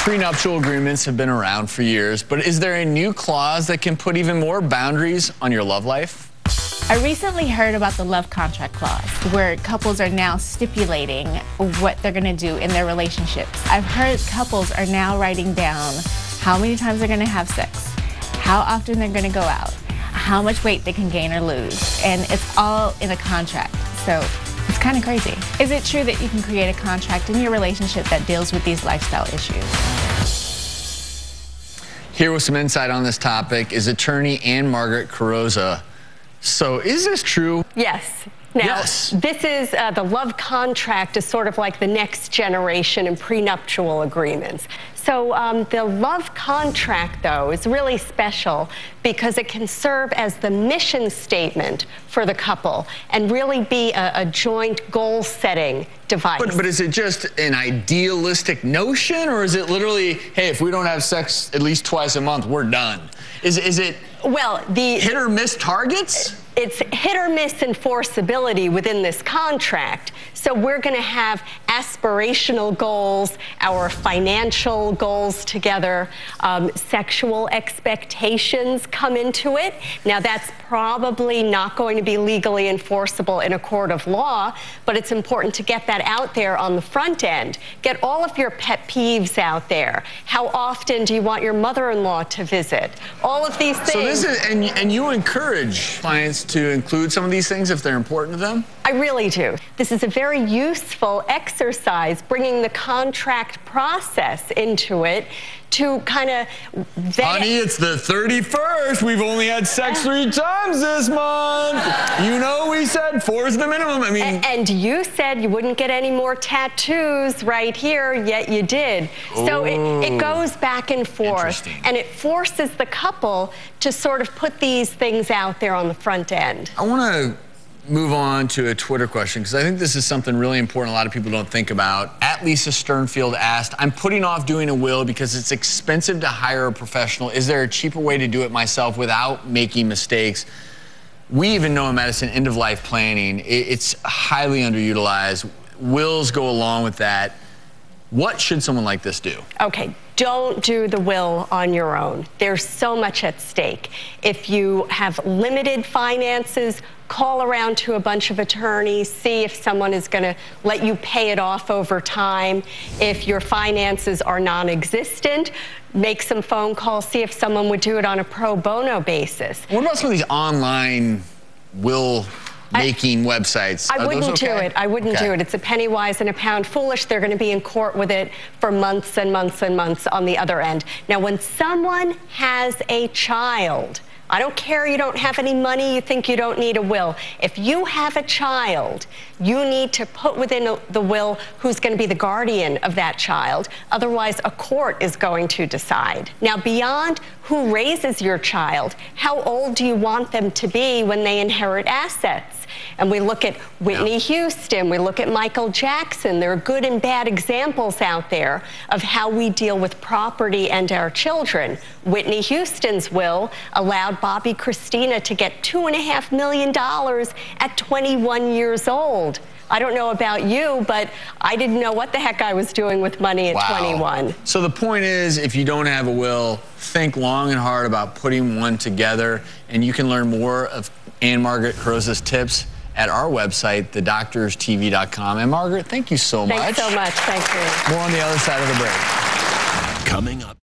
Prenuptial agreements have been around for years, but is there a new clause that can put even more boundaries on your love life? I recently heard about the love contract clause, where couples are now stipulating what they're going to do in their relationships. I've heard couples are now writing down how many times they're going to have sex, how often they're going to go out, how much weight they can gain or lose, and it's all in a contract. So it's kind of crazy. Is it true that you can create a contract in your relationship that deals with these lifestyle issues? Here with some insight on this topic is attorney Ann-Margaret Carrozza. So is this true? Yes. Now, yes. This is the love contract is sort of like the next generation in prenuptial agreements. So the love contract, though, is really special because it can serve as the mission statement for the couple and really be a joint goal-setting device. But is it just an idealistic notion, or is it literally, hey, if we don't have sex at least twice a month, we're done? Is it well, the hit or miss targets? It's hit or miss enforceability within this contract. So we're going to have aspirational goals, our financial goals together, sexual expectations come into it. Now, that's probably not going to be legally enforceable in a court of law, but it's important to get that out there on the front end. Get all of your pet peeves out there. How often do you want your mother-in-law to visit? All of these things. So this is, and you encourage clients to include some of these things if they're important to them? I really do. This is a very useful exercise, bringing the contract process into it to kind of vet. Honey, it's the 31st. We've only had sex 3 times this month. You know, we said 4 is the minimum. I mean, and you said you wouldn't get any more tattoos right here, yet you did. So it goes back and forth, and it forces the couple to sort of put these things out there on the front end. I want to move on to a Twitter question, because I think this is something really important a lot of people don't think about. At Lisa Sternfield asked, I'm putting off doing a will because it's expensive to hire a professional. Is there a cheaper way to do it myself without making mistakes? We even know in medicine, end-of-life planning, it's highly underutilized. Wills go along with that. What should someone like this do? Okay, don't do the will on your own. There's so much at stake. If you have limited finances, call around to a bunch of attorneys, see if someone is going to let you pay it off over time. If your finances are non-existent, make some phone calls, see if someone would do it on a pro bono basis. What about some of these online will making websites? I wouldn't do it. I wouldn't do it. It's a penny wise and a pound foolish. They're going to be in court with it for months and months and months on the other end. Now, when someone has a child, I don't care you don't have any money, you think you don't need a will. If you have a child, you need to put within the will who's going to be the guardian of that child. Otherwise, a court is going to decide. Now, beyond who raises your child, how old do you want them to be when they inherit assets? And we look at Whitney Houston, we look at Michael Jackson. There are good and bad examples out there of how we deal with property and our children. Whitney Houston's will allowed Bobby Christina to get $2.5 million at 21 years old. I don't know about you, but I didn't know what the heck I was doing with money at 21. So the point is, if you don't have a will, think long and hard about putting one together, and you can learn more of Ann-Margaret Carrozza's tips at our website, thedoctorstv.com. And Margaret, thank you so much. Thanks so much. Thank you. More on the other side of the break. Coming up.